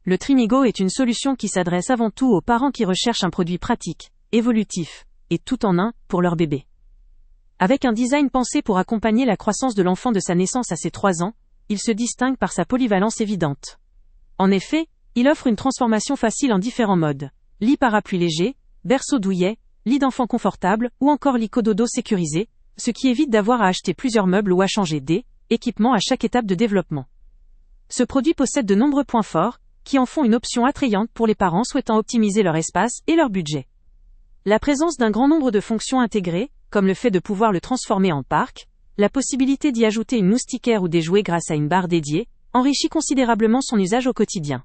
Le Trimigo est une solution qui s'adresse avant tout aux parents qui recherchent un produit pratique, évolutif, et tout en un, pour leur bébé. Avec un design pensé pour accompagner la croissance de l'enfant de sa naissance à ses 3 ans, il se distingue par sa polyvalence évidente. En effet, il offre une transformation facile en différents modes. Lit parapluie léger, berceau douillet, lit d'enfant confortable ou encore lit cododo sécurisé, ce qui évite d'avoir à acheter plusieurs meubles ou à changer d'équipements à chaque étape de développement. Ce produit possède de nombreux points forts, qui en font une option attrayante pour les parents souhaitant optimiser leur espace et leur budget. La présence d'un grand nombre de fonctions intégrées, comme le fait de pouvoir le transformer en parc, la possibilité d'y ajouter une moustiquaire ou des jouets grâce à une barre dédiée, enrichit considérablement son usage au quotidien.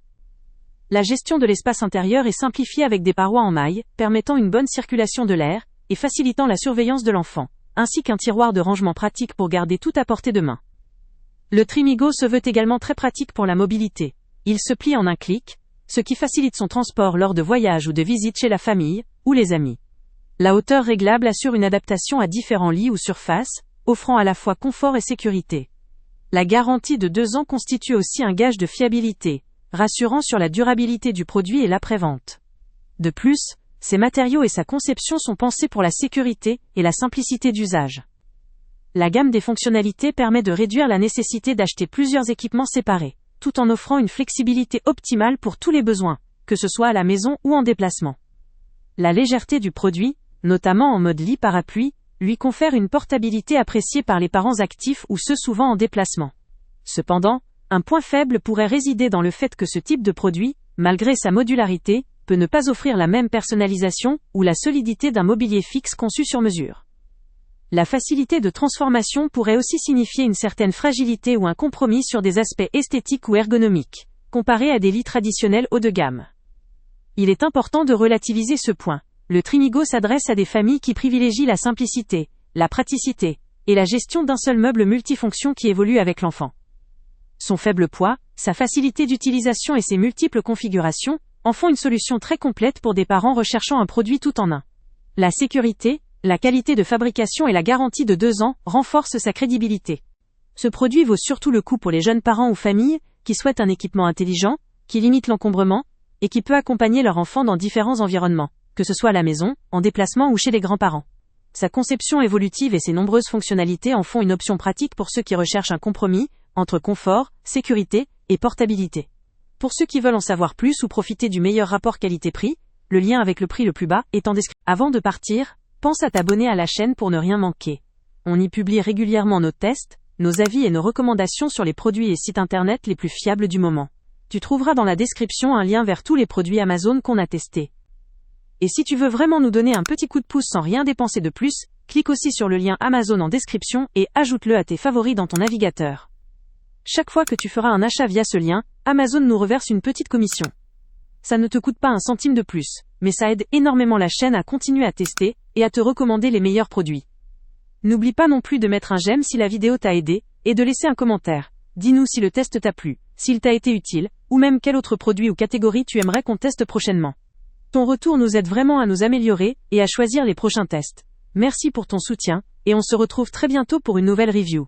La gestion de l'espace intérieur est simplifiée avec des parois en maille, permettant une bonne circulation de l'air, et facilitant la surveillance de l'enfant, ainsi qu'un tiroir de rangement pratique pour garder tout à portée de main. Le Trimigo se veut également très pratique pour la mobilité. Il se plie en un clic, ce qui facilite son transport lors de voyages ou de visites chez la famille, ou les amis. La hauteur réglable assure une adaptation à différents lits ou surfaces, offrant à la fois confort et sécurité. La garantie de 2 ans constitue aussi un gage de fiabilité, rassurant sur la durabilité du produit et l'après-vente. De plus, ses matériaux et sa conception sont pensés pour la sécurité et la simplicité d'usage. La gamme des fonctionnalités permet de réduire la nécessité d'acheter plusieurs équipements séparés, tout en offrant une flexibilité optimale pour tous les besoins, que ce soit à la maison ou en déplacement. La légèreté du produit, notamment en mode lit parapluie, lui confère une portabilité appréciée par les parents actifs ou ceux souvent en déplacement. Cependant, un point faible pourrait résider dans le fait que ce type de produit, malgré sa modularité, peut ne pas offrir la même personnalisation ou la solidité d'un mobilier fixe conçu sur mesure. La facilité de transformation pourrait aussi signifier une certaine fragilité ou un compromis sur des aspects esthétiques ou ergonomiques, comparé à des lits traditionnels haut de gamme. Il est important de relativiser ce point. Le Trimigo s'adresse à des familles qui privilégient la simplicité, la praticité, et la gestion d'un seul meuble multifonction qui évolue avec l'enfant. Son faible poids, sa facilité d'utilisation et ses multiples configurations, en font une solution très complète pour des parents recherchant un produit tout en un. La sécurité, la qualité de fabrication et la garantie de 2 ans renforcent sa crédibilité. Ce produit vaut surtout le coup pour les jeunes parents ou familles qui souhaitent un équipement intelligent, qui limite l'encombrement, et qui peut accompagner leur enfant dans différents environnements, que ce soit à la maison, en déplacement ou chez les grands-parents. Sa conception évolutive et ses nombreuses fonctionnalités en font une option pratique pour ceux qui recherchent un compromis entre confort, sécurité et portabilité. Pour ceux qui veulent en savoir plus ou profiter du meilleur rapport qualité-prix, le lien avec le prix le plus bas est en description. Avant de partir, pense à t'abonner à la chaîne pour ne rien manquer. On y publie régulièrement nos tests, nos avis et nos recommandations sur les produits et sites internet les plus fiables du moment. Tu trouveras dans la description un lien vers tous les produits Amazon qu'on a testés. Et si tu veux vraiment nous donner un petit coup de pouce sans rien dépenser de plus, clique aussi sur le lien Amazon en description et ajoute-le à tes favoris dans ton navigateur. Chaque fois que tu feras un achat via ce lien, Amazon nous reverse une petite commission. Ça ne te coûte pas un centime de plus, mais ça aide énormément la chaîne à continuer à tester et à te recommander les meilleurs produits. N'oublie pas non plus de mettre un j'aime si la vidéo t'a aidé et de laisser un commentaire. Dis-nous si le test t'a plu, s'il t'a été utile, ou même quel autre produit ou catégorie tu aimerais qu'on teste prochainement. Ton retour nous aide vraiment à nous améliorer et à choisir les prochains tests. Merci pour ton soutien, et on se retrouve très bientôt pour une nouvelle review.